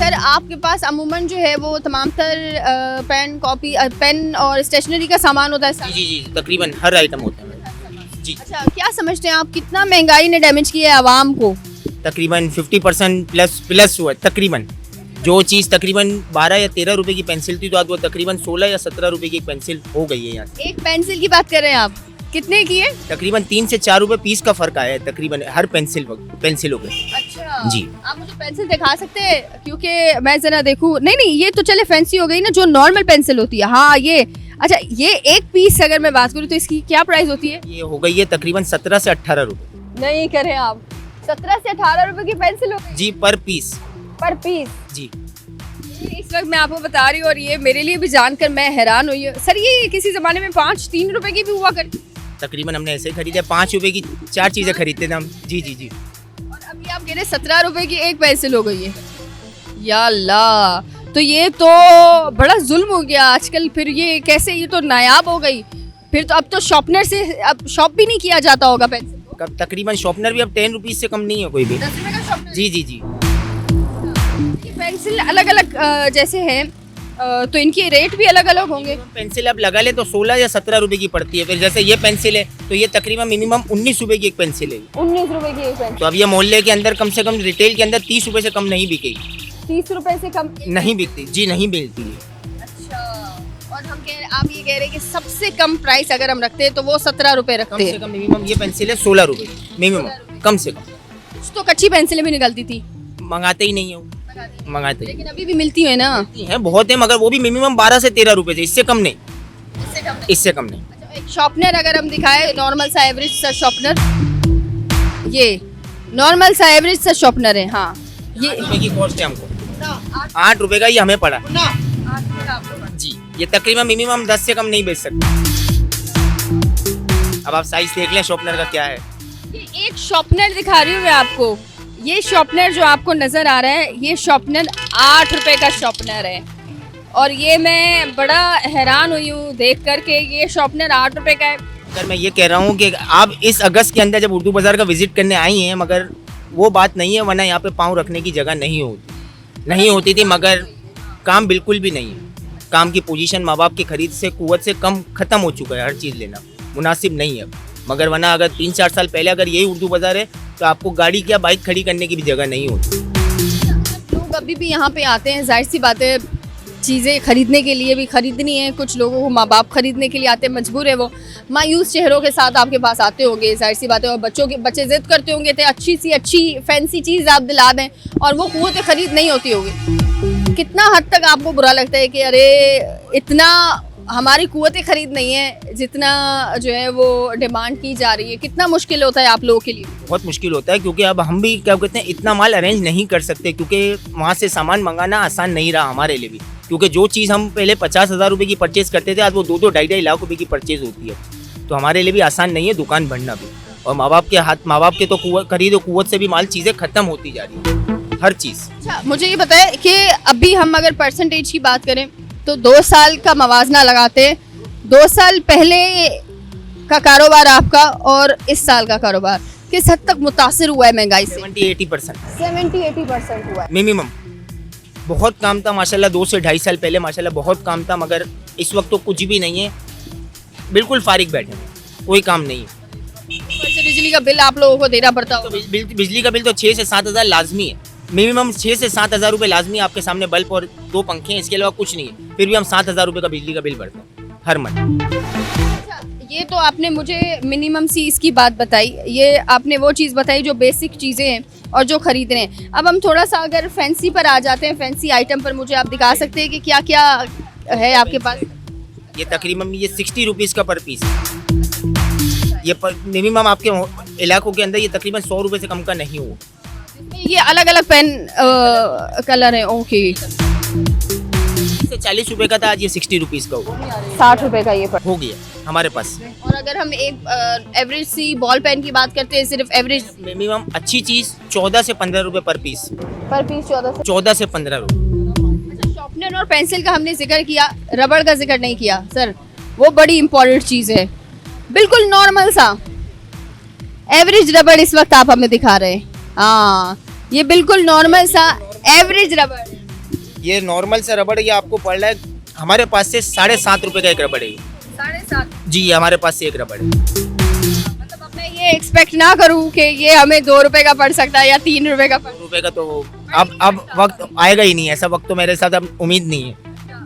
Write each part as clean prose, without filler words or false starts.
Sir आपके पास अमूमन जो है वो तमाम तर पेन कॉपी पेन और स्टेशनरी का सामान होता है जी जी जी, तकरीबन हर आइटम होता है जी। अच्छा, क्या समझते हैं आप कितना महंगाई ने डैमेज किया है आवाम को? तकरीबन 50% प्लस हुआ है तकरीबन। जो चीज़ तकरीबन 12 या 13 रुपए की पेंसिल थी तो आज वो तकरीबन 16 या 17 रुपए की एक पेंसिल हो गई है यहाँ से। एक पेंसिल की बात कर रहे हैं आप, कितने की है? तकरीबन 3 से 4 रुपए पीस का फर्क आया है तकरीबन हर पेंसिलों पे। अच्छा जी। आप मुझे पेंसिल दिखा सकते हैं क्योंकि मैं जरा देखूं। नहीं नहीं, ये तो चले फैंसी हो गई ना, जो नॉर्मल पेंसिल होती है। हाँ ये, अच्छा ये एक पीस अगर मैं बात करूँ तो इसकी क्या प्राइस होती है? ये हो गई है तकरीबन 17 से 18 रुपए। नहीं करें आप, 17 से 18 रुपए की पेंसिल हो जी पर पीस। पर पीस जी इस वक्त मैं आपको बता रही हूँ और ये मेरे लिए भी जानकर मैं हैरान हुई हूँ। सर ये किसी जमाने में 3 रुपए की भी हुआ करती, तकरीबन हमने ऐसे खरीदे 5 रुपए की 4 चीज़ें खरीदते थे हम। जी जी जी। और अभी आप कह रहे 17 रुपए की एक पेंसिल हो गई है। या अल्लाह, तो ये तो बड़ा जुल्म हो गया आजकल। फिर ये कैसे, ये तो नायाब हो गई। फिर तो अब तो शॉर्पनर से अब शॉप भी नहीं किया जाता होगा पेंसिल को। कब तकरीबन शॉर्पनर भी अब 10 रुपीज़ से कम नहीं है कोई भी। 10 रुपए का शॉर्पनर। जी जी जी। ये पेंसिल अलग अलग जैसे हैं तो इनके रेट भी अलग अलग होंगे। पेंसिल अब लगा ले तो 16 या 17 रुपए की पड़ती है। फिर जैसे ये पेंसिल है तो ये तकरीबन मिनिमम 19 रुपए की एक पेंसिल है। 19 रुपए की एक पेंसिल। तो अब ये मोहल्ले के अंदर कम से कम रिटेल के अंदर 30 रुपए से कम नहीं बिकेगी। 30 रुपए से कम नहीं बिकती जी, नहीं मिलती है। अच्छा, और आप ये कह रहे हैं कि सबसे कम प्राइस अगर हम रखते हैं तो वो 17 रुपए कम रखते से हैं। कम मिनिमम ये पेंसिल है 16 रुपए मिनिमम, कम से कम। कुछ तो कच्ची पेंसिलें भी निकलती थी, मंगाते ही नहीं है वो, मंगाते ही लेकिन अभी भी मिलती है ना। है, बहुत है मगर वो भी मिनिमम 12 से 13 रुपए से, इससे कम नहीं, इससे कम नहीं। इससे कम नहीं। अच्छा, एक शॉर्पनर अगर हम दिखाए, नॉर्मल सा एवरेज सा शॉर्पनर, ये नॉर्मल सा एवरेज सा शॉर्पनर है। हाँ ये 8 रुपए की कॉस्ट है हमको, 8 रुपए का ये हमें पड़ा जी। ये तकरीबन मिनिमम 10 से कम नहीं बेच सकते। अब आप साइज देख लें शॉर्पनर का क्या है। ये एक शॉर्पनर दिखा रही हूँ मैं आपको। ये शॉर्पनर जो आपको नजर आ रहा है, ये शॉर्पनर 8 रुपए का शॉर्पनर है। और ये मैं बड़ा हैरान हुई हूँ देख कर के ये शॉर्पनर 8 रुपए का है। अगर मैं ये कह रहा हूँ कि आप इस अगस्त के अंदर जब उर्दू बाजार का विजिट करने आई हैं, मगर वो बात नहीं है, वरना यहाँ पे पाँव रखने की जगह नहीं होती थी। मगर काम बिल्कुल भी नहीं है। काम की पोजीशन माँ बाप की खरीद से कुव्वत से कम ख़त्म हो चुका है। हर चीज़ लेना मुनासिब नहीं है। मगर वरना अगर 3-4 साल पहले अगर यही उर्दू बाजार है तो आपको गाड़ी या बाइक खड़ी करने की भी जगह नहीं होती। लोग अभी भी यहाँ पे आते हैं, जाहिर सी बात है चीज़ें खरीदने के लिए भी खरीदनी है। कुछ लोगों को माँ बाप खरीदने के लिए आते हैं, मजबूर है वो, मायूस चेहरों के साथ आपके पास आते होंगे, जाहिर सी बात है। और बच्चे जिद करते होंगे तो अच्छी सी अच्छी फैंसी चीज़ आप दिला दें और वो कुव्वत खरीद नहीं होती होगी। कितना हद तक आपको बुरा लगता है कि अरे इतना हमारी कुव्वतें खरीद नहीं है जितना जो है वो डिमांड की जा रही है? कितना मुश्किल होता है आप लोगों के लिए? बहुत मुश्किल होता है क्योंकि अब हम भी क्या कहते हैं इतना माल अरेंज नहीं कर सकते, क्योंकि वहाँ से सामान मंगाना आसान नहीं रहा हमारे लिए भी। क्योंकि जो चीज़ हम पहले 50,000 रुपये की परचेज़ करते थे, आज वो 2-2, 2.5 लाख रुपये की परचेज़ होती है। तो हमारे लिए भी आसान नहीं है दुकान बढ़ना भी। और माँ बाप के तो कुव्वत से भी माल चीज़ें ख़त्म होती जा रही है, हर चीज़। अच्छा, मुझे ये बताएं कि अभी हम अगर परसेंटेज की बात करें तो 2 साल का मवाजना लगाते हैं, 2 साल पहले का कारोबार आपका और इस साल का कारोबार किस हद तक मुतासिर हुआ है महंगाई से? 70-80% 70-80% हुआ है मिनिमम। बहुत काम था माशाल्लाह, 2 से 2.5 साल पहले माशाल्लाह बहुत काम था, मगर इस वक्त तो कुछ भी नहीं है। बिल्कुल फारिग बैठे हैं, कोई काम नहीं है। ऊपर से बिजली का बिल आप लोगों को देना पड़ता तो होगा। बिजली का बिल तो 6 से 7 हज़ार लाजमी है। मिनिमम 6 से 7 हज़ार रुपये लाजमी। आपके सामने बल्ब और 2 पंखे हैं, इसके अलावा कुछ नहीं है। फिर भी हम 7 हज़ार रुपये का बिजली का बिल भरते हैं हर महीने। अच्छा, ये तो आपने मुझे मिनिमम सी इसकी बात बताई, ये आपने वो चीज़ बताई जो बेसिक चीज़ें हैं और जो खरीद रहे हैं। अब हम थोड़ा सा अगर फैंसी पर आ जाते हैं, फैंसी आइटम पर मुझे आप दिखा सकते हैं कि क्या क्या है आपके पास? ये तकरीबन ये 60 रुपीज़ का पर पीस। ये मिनिमम आपके इलाकों के अंदर ये तकरीबन 100 रुपये से कम का नहीं हुआ। ये अलग अलग पेन कलर है। ओके, 40 रुपये का था, आज ये 60 रुपीज़ का हुआ, 60 रुपए का ये हो गया हमारे पास। और अगर हम एक एवरेज सी बॉल पेन की बात करते हैं, सिर्फ एवरेज मिनिमम अच्छी चीज़ 14 से 15 रुपये पर पीस। 14 से 15 रुपये। शॉर्पनर और पेंसिल का हमने जिक्र किया, रबड़ का जिक्र नहीं किया सर, वो बड़ी इंपॉर्टेंट चीज़ है। बिल्कुल नॉर्मल सा एवरेज रबड़ इस वक्त आप हमें दिखा रहे हैं। हाँ, ये बिल्कुल नॉर्मल सा एवरेज रबड़। ये नॉर्मल सा रबड़ ये आपको पड़ रहा है हमारे पास से 7.5 रुपये का एक रबड़ है। 7.5। जी ये हमारे पास से एक रबड़ है। मतलब अब मैं ये एक्सपेक्ट ना करूँ कि ये हमें 2 रुपए का पड़ सकता है या 3 रुपए का पड़ 2 रुपये का तो अब वक्त आएगा ही नहीं, ऐसा वक्त तो मेरे साथ अब उम्मीद नहीं है।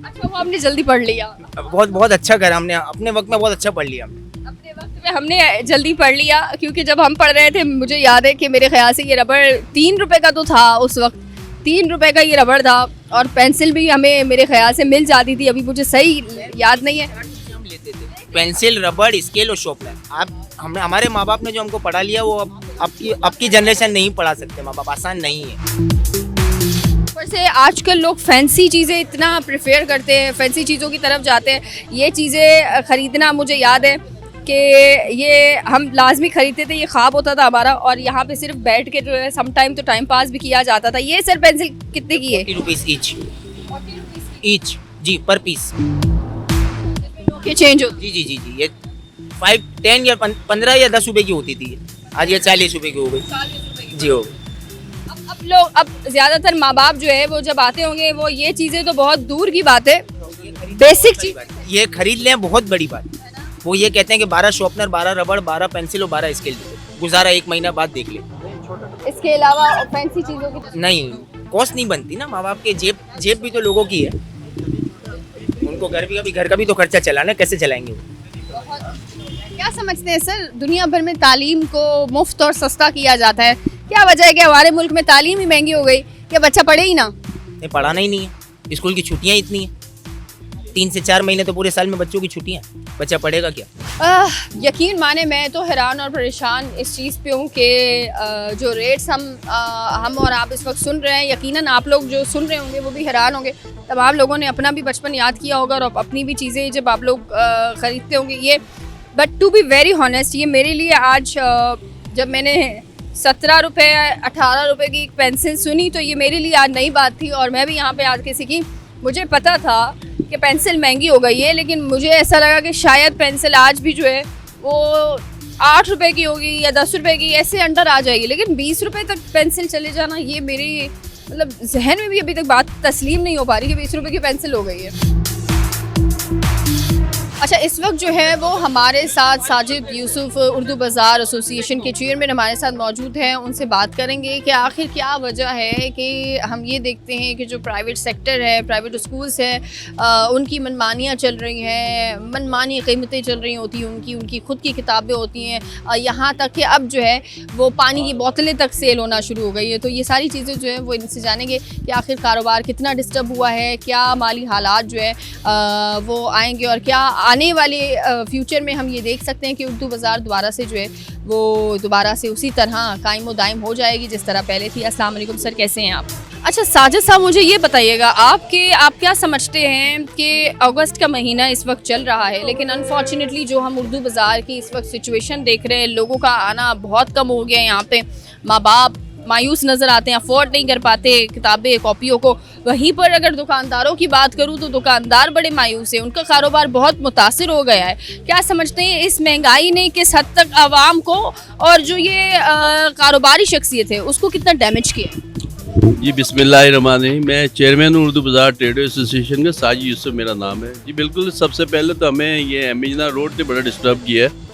अच्छा, वो आपने जल्दी पढ़ लिया। बहुत बहुत अच्छा करा हमने, अपने वक्त में बहुत अच्छा पढ़ लिया। अपने वक्त में हमने जल्दी पढ़ लिया, क्योंकि जब हम पढ़ रहे थे मुझे याद है कि मेरे ख्याल से ये रबड़ 3 रुपए का तो था उस वक्त, 3 रुपए का ये रबड़ था। और पेंसिल भी हमें मेरे ख्याल से मिल जाती थी, अभी मुझे सही याद नहीं है। हम लेते थे पेंसिल, रबड़, स्केल और शॉर्पनर। आप हमारे माँ बाप ने जो हमको पढ़ा लिया वो अब की जनरेशन नहीं पढ़ा सकते माँ बाप, आसान नहीं है। ऊपर से आजकल लोग फैंसी चीज़ें इतना प्रेफर करते हैं, फैंसी चीज़ों की तरफ जाते हैं। ये चीज़ें ख़रीदना मुझे याद है कि ये हम लाजमी ख़रीदते थे, ये ख्वाब होता था हमारा। और यहाँ पे सिर्फ बैठ के जो है सम टाइम तो टाइम पास भी किया जाता था। ये सर पेंसिल कितने की है? 40 रुपीज़ ईच जी, पर पीस। ये चेंज होती जी जी जी जी, ये 5, 10 या 15 या 10 रुपए की होती थी, आज ये 40 रुपए की हो गई। जी हो गई। अब ज़्यादातर माँ बाप जो है वो जब आते होंगे वो ये चीज़ें तो बहुत दूर की बात है, बेसिक चीज़ ये खरीद लें, बहुत बड़ी बात। वो ये कहते हैं कि 12 शॉर्पनर, 12 रबड़, 12 पेंसिल और 12 स्केल गुजारा 1 महीना बाद देख ले। इसके अलावा फैंसी चीज़ों की नहीं, कॉस्ट नहीं बनती ना, माँ बाप के जेब भी तो लोगों की है, उनको घर का भी तो खर्चा चलाना, कैसे चलाएंगे वो? क्या समझते हैं सर, दुनिया भर में तालीम को मुफ्त और सस्ता किया जाता है, क्या वजह है कि हमारे मुल्क में तालीम ही महंगी हो गई? क्या बच्चा पढ़े ही ना? नहीं, पढ़ाना ही नहीं है, स्कूल की छुट्टियाँ इतनी हैं, 3 से 4 महीने तो पूरे साल में बच्चों की छुट्टियाँ, बच्चा पढ़ेगा क्या? यकीन माने मैं तो हैरान और परेशान इस चीज़ पे हूँ कि जो रेट्स हम और आप इस वक्त सुन रहे हैं, यकीनन आप लोग जो सुन रहे होंगे वो भी हैरान होंगे। तमाम लोगों ने अपना भी बचपन याद किया होगा और अपनी भी चीज़ें जब आप लोग ख़रीदते होंगे ये। But to be very honest, ये मेरे लिए आज जब मैंने 17 रुपये 18 रुपये की एक पेंसिल सुनी तो ये मेरे लिए आज नई बात थी। और मैं भी यहाँ पे आज किसी की, मुझे पता था कि पेंसिल महंगी हो गई है, लेकिन मुझे ऐसा लगा कि शायद पेंसिल आज भी जो है वो 8 रुपये की होगी या 10 रुपये की, ऐसे अंडर आ जाएगी। लेकिन 20 रुपये तक पेंसिल चले जाना, ये मेरी मतलब जहन में भी अभी तक बात तस्लीम नहीं हो पा रही कि 20 रुपये की पेंसिल हो गई है। अच्छा, इस वक्त जो है वो हमारे साथ साजिद यूसुफ उर्दू बाज़ार एसोसिएशन के चेयरमैन हमारे साथ मौजूद हैं। उनसे बात करेंगे कि आखिर क्या वजह है कि हम ये देखते हैं कि जो प्राइवेट सेक्टर है, प्राइवेट स्कूल्स हैं, उनकी मनमानियाँ चल रही हैं, मनमानी कीमतें चल रही होती हैं, उनकी ख़ुद की किताबें होती हैं, यहाँ तक कि अब जो है वो पानी की बोतलें तक सेल होना शुरू हो गई है। तो ये सारी चीज़ें जो है वो इनसे जानेंगे कि आखिर कारोबार कितना डिस्टर्ब हुआ है, क्या माली हालात जो है वो आएंगे और क्या आने वाले फ्यूचर में हम ये देख सकते हैं कि उर्दू बाज़ार दोबारा से जो है वो दोबारा से उसी तरह कायम व दायम हो जाएगी जिस तरह पहले थी। अस्सलाम वालेकुम सर, कैसे हैं आप? अच्छा साजिद साहब, मुझे ये बताइएगा आप क्या समझते हैं कि अगस्त का महीना इस वक्त चल रहा है, लेकिन अनफॉर्चुनेटली जो हम उर्दू बाज़ार की इस वक्त सिचुएशन देख रहे हैं, लोगों का आना बहुत कम हो गया है। यहाँ पे माँ बाप मायूस नज़र आते हैं, अफोर्ड नहीं कर पाते किताबें कॉपियों को। वहीं पर अगर दुकानदारों की बात करूं तो दुकानदार बड़े मायूस हैं, उनका कारोबार बहुत मुतासिर हो गया है। क्या समझते हैं इस महंगाई ने किस हद तक आवाम को और जो ये कारोबारी शख्सियत है उसको कितना डैमेज किया? जी बिस्मिल्लाहिर्रहमानिर्रहीम, मैं चेयरमैन हूँ उर्दू बाज़ार ट्रेड एसोसिएशन का, साजिद यूसुफ मेरा नाम है। जी बिल्कुल, सबसे पहले तो हमें ये एमिजना रोड ने बड़ा डिस्टर्ब किया है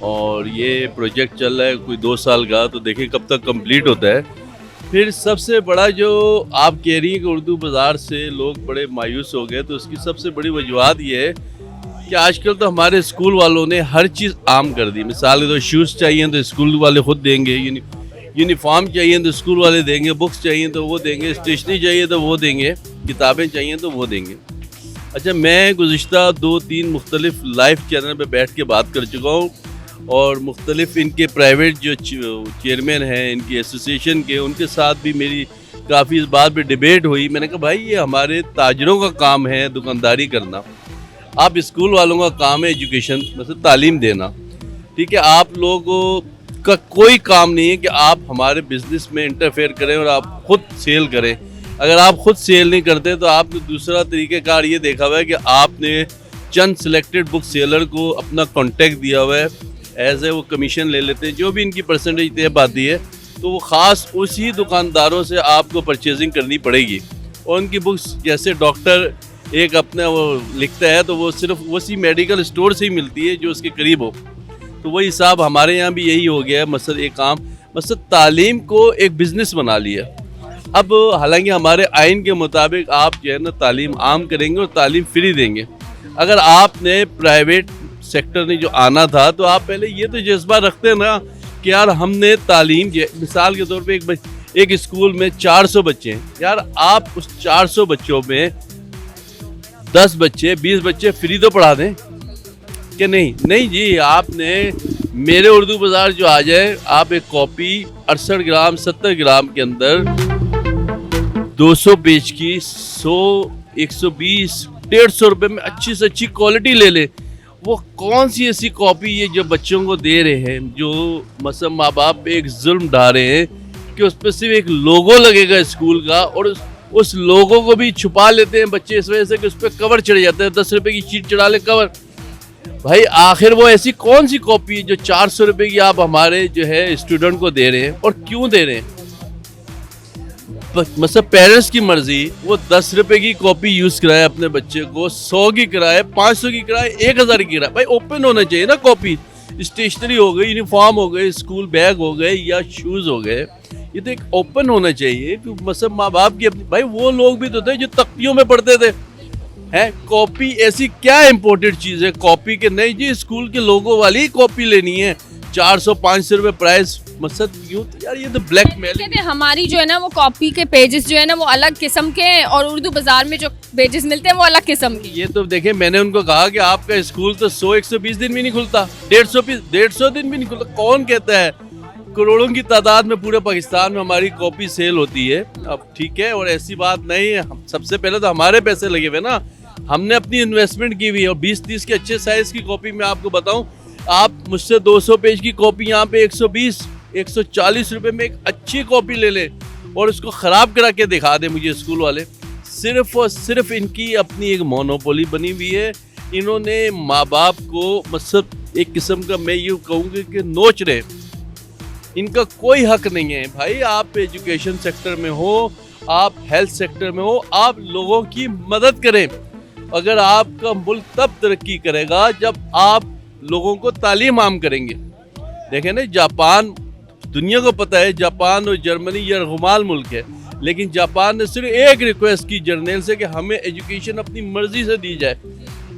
और ये प्रोजेक्ट चल रहा है कोई 2 साल का, तो देखिए कब तक कंप्लीट होता है। फिर सबसे बड़ा जो आप कह रही हैं कि उर्दू बाज़ार से लोग बड़े मायूस हो गए, तो उसकी सबसे बड़ी वजूहत ये है कि आजकल तो हमारे स्कूल वालों ने हर चीज़ आम कर दी। मिसाल के तो शूज़ चाहिए तो स्कूल वाले खुद देंगे, यूनिफॉर्म चाहिए तो स्कूल वाले देंगे, बुक्स चाहिए तो वो देंगे, स्टेशनरी चाहिए तो वो देंगे, किताबें चाहिए तो वो देंगे। अच्छा, मैं गुज़िश्ता 2-3 मुख्तलिफ लाइव चैनल पर बैठ के बात कर चुका हूँ और मुख्तलिफ इनके प्राइवेट जो चेयरमैन हैं इनकी एसोसिएशन के, उनके साथ भी मेरी काफ़ी इस बात पे डिबेट हुई। मैंने कहा भाई ये हमारे ताजरों का काम है दुकानदारी करना, आप स्कूल वालों का काम है एजुकेशन मतलब तालीम देना, ठीक है। आप लोगों का कोई काम नहीं है कि आप हमारे बिज़नेस में इंटरफेयर करें और आप खुद सेल करें। अगर आप खुद सेल नहीं करते तो आपने दूसरा तरीक़ेकार ये देखा हुआ है कि आपने चंद सिलेक्टेड बुक सेलर को अपना कॉन्टेक्ट दिया हुआ है, एज ए वो कमीशन ले लेते हैं, जो भी इनकी परसेंटेज तय पाती है तो वो ख़ास उसी दुकानदारों से आपको परचेजिंग करनी पड़ेगी। और उनकी बुक्स जैसे डॉक्टर एक अपना वो लिखता है तो वो सिर्फ उसी मेडिकल स्टोर से ही मिलती है जो उसके करीब हो। तो वही हिसाब हमारे यहाँ भी यही हो गया है। मसद एक काम, मसद तालीम को एक बिज़नेस बना लिया। अब हालांकि हमारे आइन के मुताबिक आप जो है ना तालीम आम करेंगे और तालीम फ्री देंगे। अगर आपने प्राइवेट सेक्टर में जो आना था तो आप पहले ये तो जज्बा रखते ना कि यार हमने तालीम, मिसाल के तौर पे एक स्कूल में 400 बच्चे हैं, यार आप उस 400 बच्चों में 10 बच्चे 20 बच्चे फ्री तो पढ़ा दें कि नहीं? नहीं जी, आपने मेरे उर्दू बाज़ार जो आ जाए, आप एक कॉपी 68 ग्राम 70 ग्राम के अंदर 200 पेज की 100 120 150 रुपये में अच्छी से अच्छी क्वालिटी ले ले। वो कौन सी ऐसी कॉपी है जो बच्चों को दे रहे हैं, जो मतलब माँ बाप पे एक जुल्म ढा रहे हैं कि उस पर सिर्फ एक लोगो लगेगा स्कूल का और उस लोगों को भी छुपा लेते हैं बच्चे इस वजह से कि उस पर कवर चढ़ जाता है। 10 रुपए की शीट चढ़ा ले कवर। भाई आखिर वो ऐसी कौन सी कॉपी है जो 400 रुपए की आप हमारे जो है स्टूडेंट को दे रहे हैं, और क्यों दे रहे हैं? मतलब पेरेंट्स की मर्जी, वो 10 रुपए की कॉपी यूज कराए अपने बच्चे को, 100 की कराए, 500 की कराए, 1000 की कराए। भाई ओपन होना चाहिए ना कॉपी। स्टेशनरी हो गई, यूनिफॉर्म हो गए, स्कूल बैग हो गए या शूज हो गए, ये तो एक ओपन होना चाहिए। मतलब माँ बाप की अपनी, भाई वो लोग भी तो थे जो तख्तियों में पढ़ते थे। है कॉपी ऐसी क्या इम्पोर्टेड चीज़ है कॉपी के? नहीं जी, स्कूल के लोगों वाली ही कॉपी लेनी है, 400-500 रुपये प्राइस। मकसद यूँ तो यार ये तो ब्लैक मेल। हमारी जो है ना वो कॉपी के पेजेस जो है ना वो अलग किस्म के हैं और उर्दू बाजार में जो पेजेस मिलते हैं वो अलग किस्म के। ये तो देखें, मैंने उनको कहा कि आपका स्कूल तो 100-120 दिन भी नहीं खुलता, 150 दिन भी नहीं खुलता। कौन कहता है? करोड़ों की तादाद में पूरे पाकिस्तान में हमारी कॉपी सेल होती है। अब ठीक है, और ऐसी बात नहीं है, सबसे पहले तो हमारे पैसे लगे हुए ना, हमने अपनी इन्वेस्टमेंट की हुई है। और 20-30 के अच्छे साइज की कॉपी में आपको बताऊं, आप मुझसे 200 पेज की कॉपी यहाँ पे 120-140 रुपए में एक अच्छी कॉपी ले लें और उसको ख़राब करा के दिखा दें मुझे स्कूल वाले। सिर्फ और सिर्फ इनकी अपनी एक मोनोपोली बनी हुई है। इन्होंने माँ बाप को मतलब एक किस्म का, मैं यूँ कहूँगी कि नोच रहे। इनका कोई हक नहीं है। भाई आप एजुकेशन सेक्टर में हो, आप हेल्थ सेक्टर में हो, आप लोगों की मदद करें। अगर आपका मुल्क तब तरक्की करेगा जब आप लोगों को तालीम आम करेंगे। देखें ना, जापान, दुनिया को पता है जापान और जर्मनी ये गुमाल मुल्क है, लेकिन जापान ने सिर्फ एक रिक्वेस्ट की जर्नल से कि हमें एजुकेशन अपनी मर्जी से दी जाए।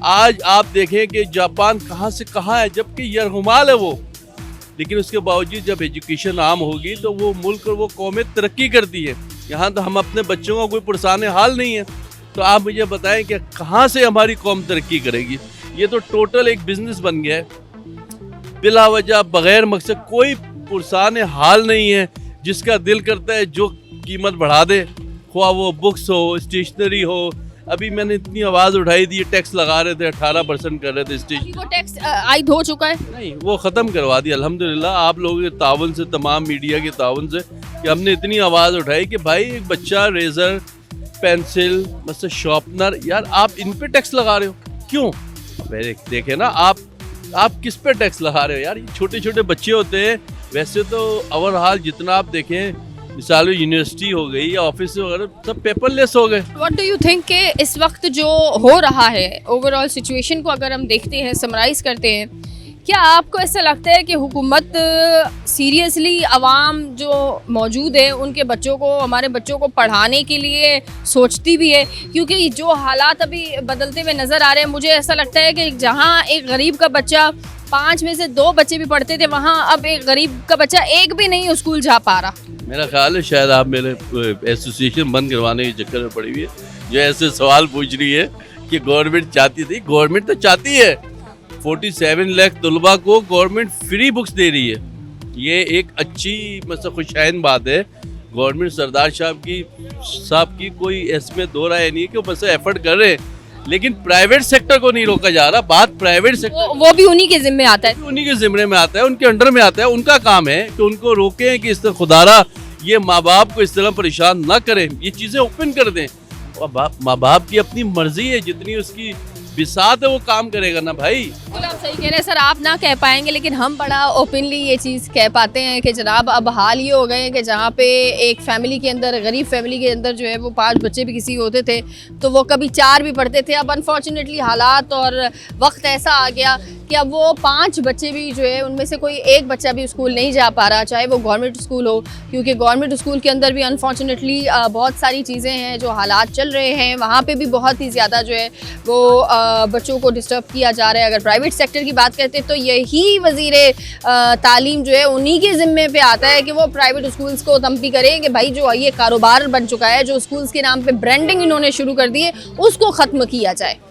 आज आप देखें कि जापान कहाँ से कहाँ है, जबकि यरगुमाल है वो, लेकिन उसके बावजूद जब एजुकेशन आम होगी तो वो मुल्क और वो कौमें तरक्की करती है। यहाँ तो हम अपने बच्चों का कोई पुरसाने हाल नहीं है। तो आप मुझे बताएं कि कहाँ से हमारी कौम तरक्की करेगी? ये तो टोटल एक बिजनेस बन गया है, बिला वजह बगैर मकसद। कोई पुरसाने हाल नहीं है, जिसका दिल करता है जो कीमत बढ़ा दे, ख्वाह वो बुक्स हो, स्टेशनरी हो। अभी मैंने इतनी आवाज़ उठाई थी, टैक्स लगा रहे थे, 18% कर रहे थे स्टेशनरी। वो टैक्स आयद हो चुका है? नहीं, वो ख़त्म करवा दिया अल्हम्दुलिल्लाह, आप लोगों के ताउन से, तमाम मीडिया के ताउन से, कि हमने इतनी आवाज़ उठाई कि भाई एक बच्चा रेजर, पेंसिल, मतलब शॉर्पनर, यार आप इन पे टैक्स लगा रहे हो क्यों? देखे ना, आप किस पे टैक्स लगा रहे हो यार? ये छोटे छोटे बच्चे होते हैं। वैसे तो ओवरऑल जितना आप देखें, मिसाल यूनिवर्सिटी हो गई या ऑफिस वगैरह सब पेपरलेस हो गए। व्हाट डू यू थिंक कि इस वक्त जो हो रहा है, ओवरऑल सिचुएशन को अगर हम देखते हैं, समराइज़ करते हैं, क्या आपको ऐसा लगता है कि हुकूमत सीरियसली आवाम जो मौजूद है उनके बच्चों को, हमारे बच्चों को पढ़ाने के लिए सोचती भी है? क्योंकि जो हालात अभी बदलते हुए नज़र आ रहे हैं, मुझे ऐसा लगता है कि जहाँ एक गरीब का बच्चा 5 में से 2 बच्चे भी पढ़ते थे, वहाँ अब एक गरीब का बच्चा एक भी नहीं स्कूल जा पा रहा। मेरा ख्याल है शायद आप मेरे एसोसिएशन बंद करवाने के चक्कर में पड़ी हुई है, जो ऐसे सवाल पूछ रही है कि गवर्नमेंट चाहती थी। गवर्नमेंट तो चाहती है, 47 लाख तलबा को गवर्नमेंट फ्री बुक्स दे रही है। ये एक अच्छी मतलब खुशैन बात है। गवर्नमेंट सरदार साहब की कोई इसमें दो राय नहीं है कि बस एफर्ट कर रहे हैं, लेकिन प्राइवेट सेक्टर को नहीं रोका जा रहा। बात प्राइवेट सेक्टर, वो भी उन्हीं के जिम्मे आता है, उन्हीं के जिम्मे में आता है, उनके अंडर में आता है। उनका काम है कि उनको रोकें कि इस तरह खुदारा ये माँ बाप को इस तरह परेशान ना करें, ये चीज़ें ओपन कर दें। और माँ बाप की अपनी मर्जी है, जितनी उसकी बिसात है वो काम करेगा ना भाई। बिल्कुल आप सही कह रहे हैं सर, आप ना कह पाएंगे लेकिन हम बड़ा ओपनली ये चीज़ कह पाते हैं कि जनाब अब हाल ये हो गए हैं कि जहाँ पे एक फैमिली के अंदर, गरीब फैमिली के अंदर जो है वो 5 बच्चे भी किसी होते थे तो वो कभी 4 भी पढ़ते थे। अब अनफॉर्चुनेटली हालात और वक्त ऐसा आ गया कि अब वो 5 बच्चे भी जो है उनमें से कोई एक बच्चा भी स्कूल नहीं जा पा रहा, चाहे वो गवर्नमेंट स्कूल हो, क्योंकि गवर्नमेंट स्कूल के अंदर भी अनफॉर्चुनेटली बहुत सारी चीज़ें हैं, जो हालात चल रहे हैं वहाँ पे भी बहुत ही ज़्यादा जो है वो बच्चों को डिस्टर्ब किया जा रहा है। अगर प्राइवेट सेक्टर की बात करते हैं तो यही वज़ीर तालीम जो है उन्हीं के ज़िम्मे पे आता है कि वो प्राइवेट स्कूल्स को तंबी करें कि भाई जो ये कारोबार बन चुका है, जो स्कूल्स के नाम पे ब्रांडिंग इन्होंने शुरू कर दी है, उसको ख़त्म किया जाए।